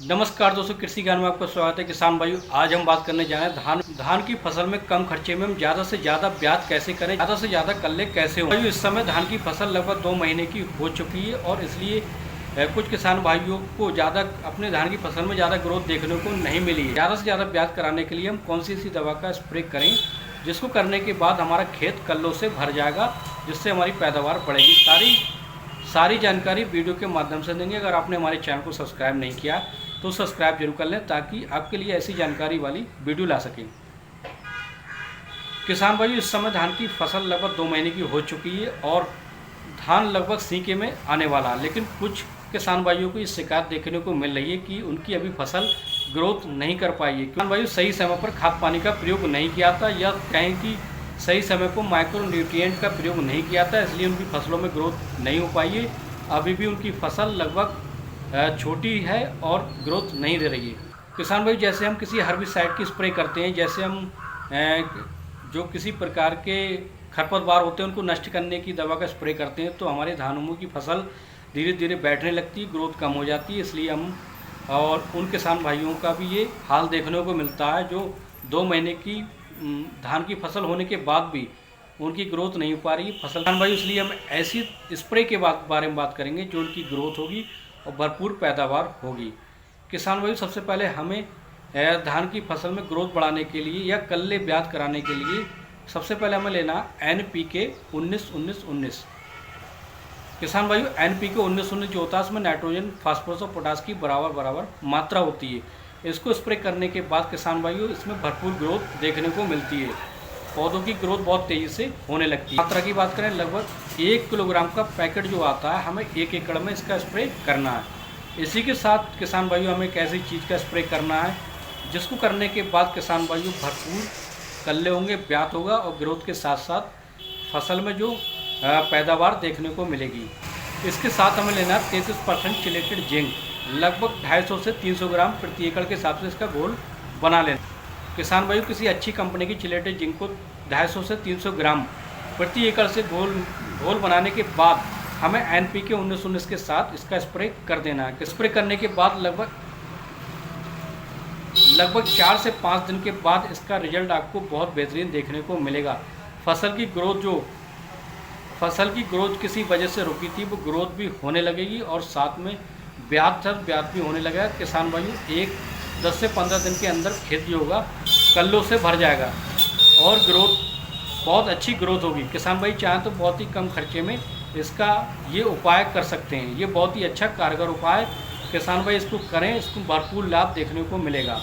नमस्कार दोस्तों, कृषि ज्ञान में आपका स्वागत है। किसान भाइयों, आज हम बात करने जा रहे हैं धान की फसल में कम खर्चे में हम ज़्यादा से ज़्यादा ब्याज कैसे करें, ज़्यादा से ज़्यादा कल्ले कैसे हो। भाइयों, इस समय धान की फसल लगभग 2 महीने की हो चुकी है और इसलिए कुछ किसान भाइयों को ज़्यादा अपने धान की फसल में ज़्यादा ग्रोथ देखने को नहीं मिली है। ज़्यादा से ज़्यादा ब्याज कराने के लिए हम कौन सी ऐसी दवा का स्प्रे करें जिसको करने के बाद हमारा खेत कल्लों से भर जाएगा, जिससे हमारी पैदावार बढ़ेगी। सारी जानकारी वीडियो के माध्यम से देंगे। अगर आपने हमारे चैनल को सब्सक्राइब नहीं किया तो सब्सक्राइब जरूर कर लें ताकि आपके लिए ऐसी जानकारी वाली वीडियो ला सकें। किसान भाइयों, इस समय धान की फसल लगभग 2 महीने की हो चुकी है और धान लगभग सीके में आने वाला है, लेकिन कुछ किसान भाइयों को इस शिकायत देखने को मिल रही है कि उनकी अभी फसल ग्रोथ नहीं कर पाई है। किसान भाइयों, सही समय पर खाद पानी का प्रयोग नहीं किया था या कहें कि सही समय को माइक्रो न्यूट्रिएंट का प्रयोग नहीं किया था, इसलिए उनकी फसलों में ग्रोथ नहीं हो पाई है। अभी भी उनकी फसल लगभग छोटी है और ग्रोथ नहीं दे रही है। किसान भाई, जैसे हम किसी हर्बिसाइड की स्प्रे करते हैं, जैसे हम जो किसी प्रकार के खरपतवार होते हैं उनको नष्ट करने की दवा का स्प्रे करते हैं, तो हमारे धानों की फसल धीरे धीरे बैठने लगती है, ग्रोथ कम हो जाती है। इसलिए हम और उन किसान भाइयों का भी ये हाल देखने को मिलता है जो 2 महीने की धान की फसल होने के बाद भी उनकी ग्रोथ नहीं हो पा रही फसल। किसान भाई, इसलिए हम ऐसी स्प्रे के बारे में बात करेंगे जो उनकी ग्रोथ होगी और भरपूर पैदावार होगी। किसान भाई, सबसे पहले हमें धान की फसल में ग्रोथ बढ़ाने के लिए या कल्ले ब्याज कराने के लिए सबसे पहले हमें लेना NPK 19-19-19। किसान भाइयों, NPK 19-19 जो होता है उसमें नाइट्रोजन, फास्फोरस और पोटास की बराबर मात्रा होती है। इसको स्प्रे करने के बाद किसान भाइयों इसमें भरपूर ग्रोथ देखने को मिलती है, पौधों की ग्रोथ बहुत तेज़ी से होने लगती है। मात्रा की बात करें, लगभग 1 किलोग्राम का पैकेट जो आता है हमें 1 एकड़ में इसका स्प्रे करना है। इसी के साथ किसान भाइयों हमें एक ऐसी चीज़ का स्प्रे करना है जिसको करने के बाद किसान भाइयों भरपूर कल्ले होंगे, ब्यात होगा और ग्रोथ के साथ साथ फसल में जो पैदावार देखने को मिलेगी। इसके साथ हमें लेना 33% चिलेटेड जिंक, लगभग 250 से 300 ग्राम प्रति एकड़ के हिसाब से इसका घोल बना लेना। किसान भाइयों, किसी अच्छी कंपनी की चिलेटेड जिंक को 250 से 300 ग्राम प्रति एकड़ से घोल बनाने के बाद हमें NPK 19-19 के साथ इसका स्प्रे कर देना है। स्प्रे करने के बाद लगभग 4 से 5 दिन के बाद इसका रिजल्ट आपको बहुत बेहतरीन देखने को मिलेगा। फसल की ग्रोथ किसी वजह से रुकी थी, वो ग्रोथ भी होने लगेगी और साथ में ब्याज भी होने लगेगा। किसान भाइयों, 10 से 15 दिन के अंदर खेत जो होगा कल्लों से भर जाएगा और ग्रोथ बहुत अच्छी ग्रोथ होगी। किसान भाई चाहें तो बहुत ही कम खर्चे में इसका ये उपाय कर सकते हैं। ये बहुत ही अच्छा कारगर उपाय। किसान भाई इसको करें, इसको भरपूर लाभ देखने को मिलेगा।